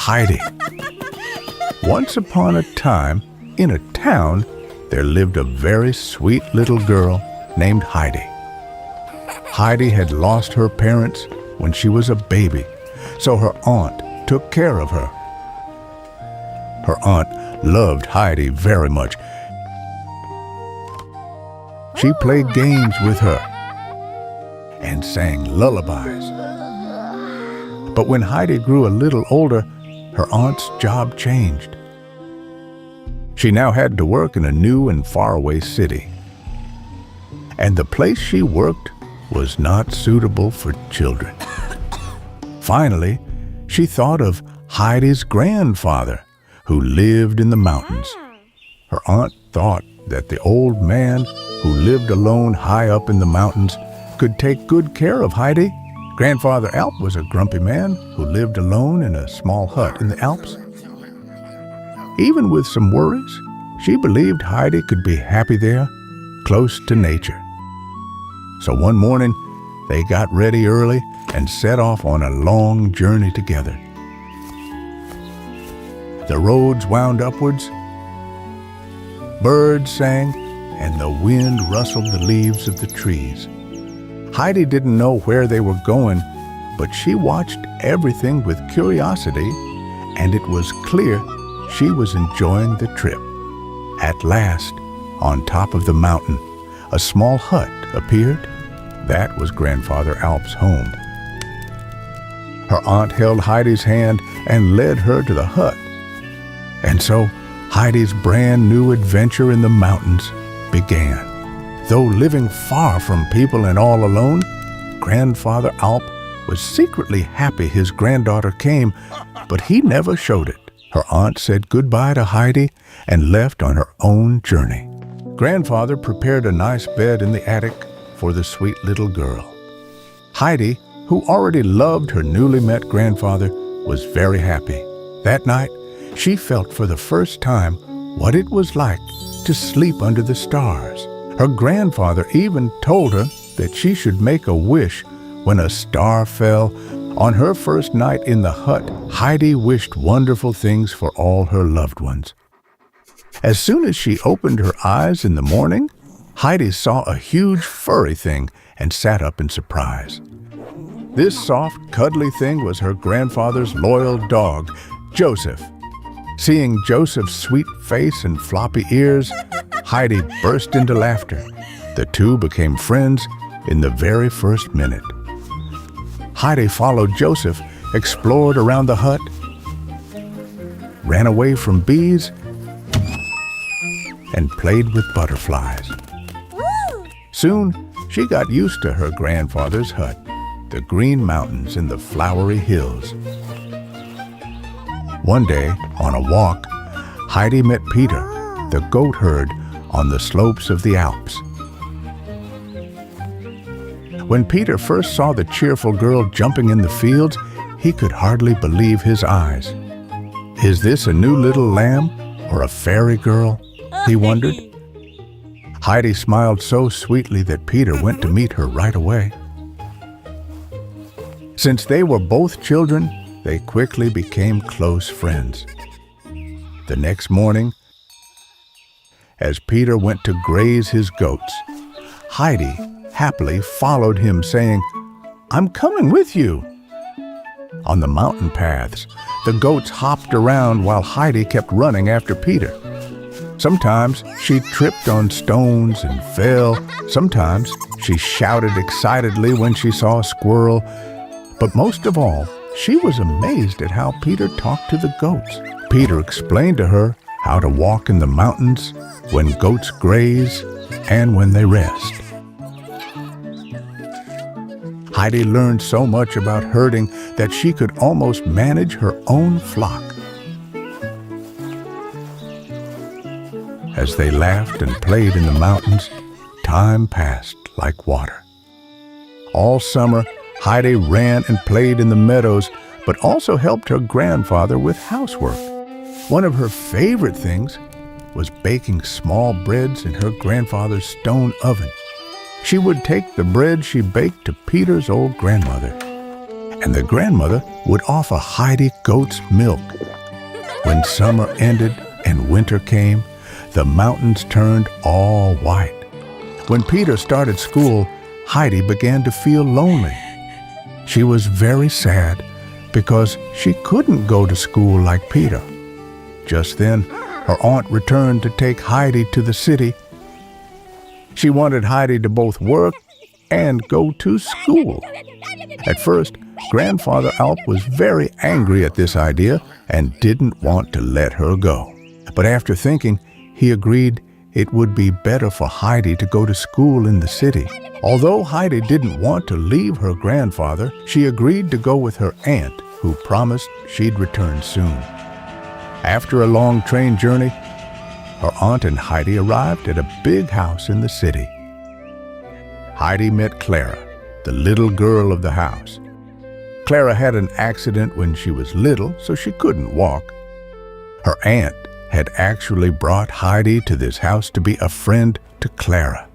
Heidi. Once upon a time, in a town, there lived a very sweet little girl named Heidi. Heidi had lost her parents when she was a baby, so her aunt took care of her. Her aunt loved Heidi very much. She played games with her and sang lullabies. But when Heidi grew a little older, her aunt's job changed. She now had to work in a new and faraway city. And the place she worked was not suitable for children. Finally, she thought of Heidi's grandfather, who lived in the mountains. Her aunt thought that the old man who lived alone high up in the mountains could take good care of Heidi. Grandfather Alp was a grumpy man who lived alone in a small hut in the Alps. Even with some worries, she believed Heidi could be happy there, close to nature. So one morning, they got ready early and set off on a long journey together. The roads wound upwards, birds sang, and the wind rustled the leaves of the trees. Heidi didn't know where they were going, but she watched everything with curiosity, and it was clear she was enjoying the trip. At last, on top of the mountain, a small hut appeared. That was Grandfather Alp's home. Her aunt held Heidi's hand and led her to the hut. And so, Heidi's brand new adventure in the mountains began. Though living far from people and all alone, Grandfather Alp was secretly happy his granddaughter came, but he never showed it. Her aunt said goodbye to Heidi and left on her own journey. Grandfather prepared a nice bed in the attic for the sweet little girl. Heidi, who already loved her newly met grandfather, was very happy. That night, she felt for the first time what it was like to sleep under the stars. Her grandfather even told her that she should make a wish when a star fell. On her first night in the hut, Heidi wished wonderful things for all her loved ones. As soon as she opened her eyes in the morning, Heidi saw a huge furry thing and sat up in surprise. This soft, cuddly thing was her grandfather's loyal dog, Joseph. Seeing Joseph's sweet face and floppy ears, Heidi burst into laughter. The two became friends in the very first minute. Heidi followed Joseph, explored around the hut, ran away from bees, and played with butterflies. Soon, she got used to her grandfather's hut, the green mountains and the flowery hills. One day, on a walk, Heidi met Peter, the goat herd, on the slopes of the Alps. When Peter first saw the cheerful girl jumping in the fields, he could hardly believe his eyes. Is this a new little lamb or a fairy girl? He wondered. Heidi smiled so sweetly that Peter went to meet her right away. Since they were both children, they quickly became close friends. The next morning, as Peter went to graze his goats, Heidi happily followed him, saying, "I'm coming with you." On the mountain paths, the goats hopped around while Heidi kept running after Peter. Sometimes she tripped on stones and fell. Sometimes she shouted excitedly when she saw a squirrel. But most of all, she was amazed at how Peter talked to the goats. Peter explained to her how to walk in the mountains, when goats graze, and when they rest. Heidi learned so much about herding that she could almost manage her own flock. As they laughed and played in the mountains, time passed like water. All summer, Heidi ran and played in the meadows, but also helped her grandfather with housework. One of her favorite things was baking small breads in her grandfather's stone oven. She would take the bread she baked to Peter's old grandmother. and the grandmother would offer Heidi goat's milk. When summer ended and winter came, the mountains turned all white. When Peter started school, Heidi began to feel lonely. She was very sad because she couldn't go to school like Peter. Just then, her aunt returned to take Heidi to the city. She wanted Heidi to both work and go to school. At first, Grandfather Alp was very angry at this idea and didn't want to let her go. But after thinking, he agreed it would be better for Heidi to go to school in the city. Although Heidi didn't want to leave her grandfather, she agreed to go with her aunt, who promised she'd return soon. After a long train journey, her aunt and Heidi arrived at a big house in the city. Heidi met Clara, the little girl of the house. Clara had an accident when she was little, so she couldn't walk. Her aunt had actually brought Heidi to this house to be a friend to Clara.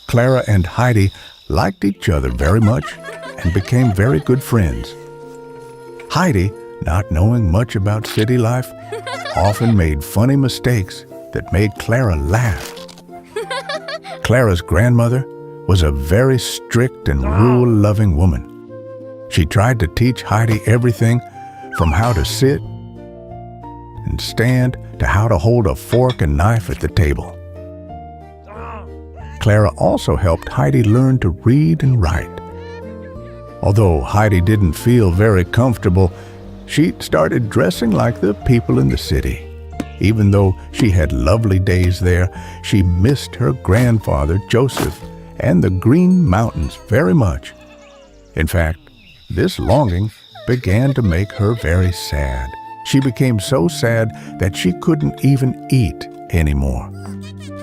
Clara and Heidi liked each other very much and became very good friends. Heidi, not knowing much about city life, often made funny mistakes that made Clara laugh. Clara's grandmother was a very strict and rule-loving woman. She tried to teach Heidi everything from how to sit and stand to how to hold a fork and knife at the table. Clara also helped Heidi learn to read and write. Although Heidi didn't feel very comfortable, she started dressing like the people in the city. Even though she had lovely days there, she missed her grandfather, Joseph, and the Green Mountains very much. In fact, this longing began to make her very sad. She became so sad that she couldn't even eat anymore.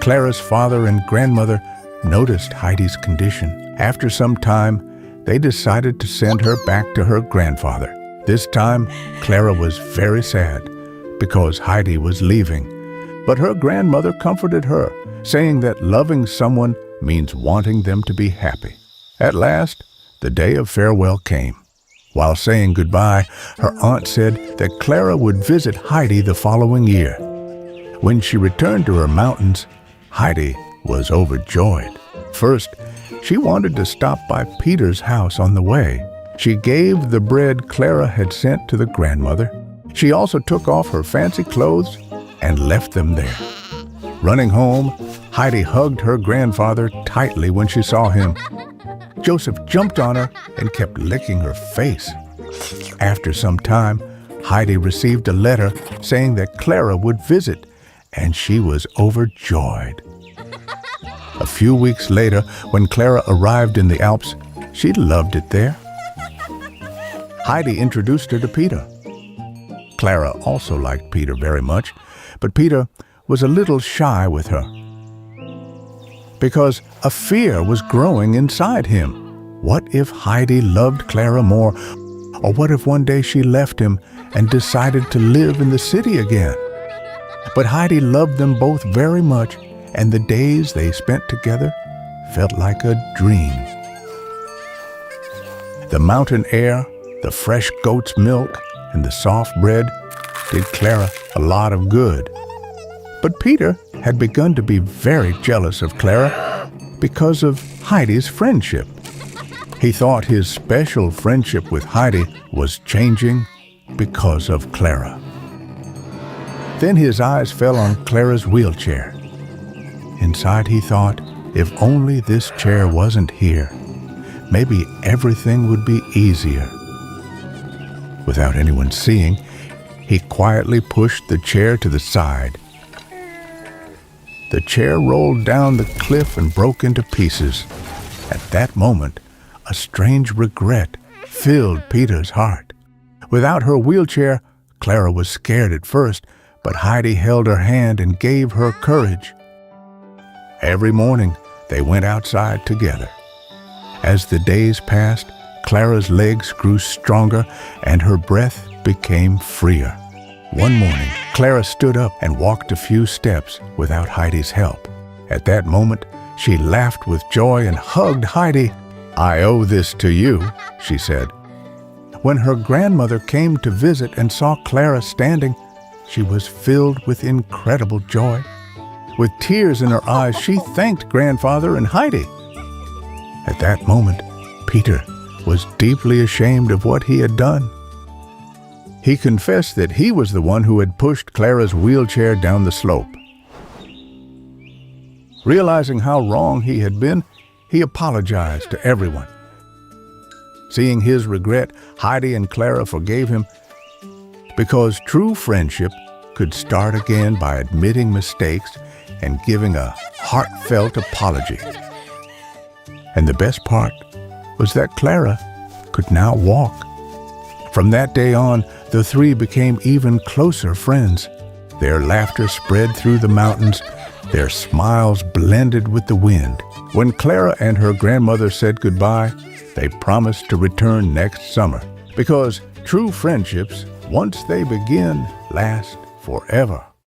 Clara's father and grandmother noticed Heidi's condition. After some time, they decided to send her back to her grandfather. This time, Clara was very sad because Heidi was leaving. But her grandmother comforted her, saying that loving someone means wanting them to be happy. At last, the day of farewell came. While saying goodbye, her aunt said that Clara would visit Heidi the following year. When she returned to her mountains, Heidi was overjoyed. First, she wanted to stop by Peter's house on the way. She gave the bread Clara had sent to the grandmother. She also took off her fancy clothes and left them there. Running home, Heidi hugged her grandfather tightly when she saw him. Joseph jumped on her and kept licking her face. After some time, Heidi received a letter saying that Clara would visit, and she was overjoyed. A few weeks later, when Clara arrived in the Alps, she loved it there. Heidi introduced her to Peter. Clara also liked Peter very much, but Peter was a little shy with her because a fear was growing inside him. What if Heidi loved Clara more? Or what if one day she left him and decided to live in the city again? But Heidi loved them both very much, and the days they spent together felt like a dream. The mountain air, the fresh goat's milk, and the soft bread did Clara a lot of good. But Peter had begun to be very jealous of Clara because of Heidi's friendship. He thought his special friendship with Heidi was changing because of Clara. Then his eyes fell on Clara's wheelchair. Inside he thought, if only this chair wasn't here, maybe everything would be easier. Without anyone seeing, he quietly pushed the chair to the side. The chair rolled down the cliff and broke into pieces. At that moment, a strange regret filled Peter's heart. Without her wheelchair, Clara was scared at first, but Heidi held her hand and gave her courage. Every morning, they went outside together. As the days passed, Clara's legs grew stronger and her breath became freer. One morning, Clara stood up and walked a few steps without Heidi's help. At that moment, she laughed with joy and hugged Heidi. "I owe this to you," she said. When her grandmother came to visit and saw Clara standing, she was filled with incredible joy. With tears in her eyes, she thanked Grandfather and Heidi. At that moment, Peter was deeply ashamed of what he had done. He confessed that he was the one who had pushed Clara's wheelchair down the slope. Realizing how wrong he had been, he apologized to everyone. Seeing his regret, Heidi and Clara forgave him, because true friendship could start again by admitting mistakes and giving a heartfelt apology. And the best part was that Clara could now walk. From that day on, the three became even closer friends. Their laughter spread through the mountains, their smiles blended with the wind. When Clara and her grandmother said goodbye, they promised to return next summer, because true friendships, once they begin, last forever.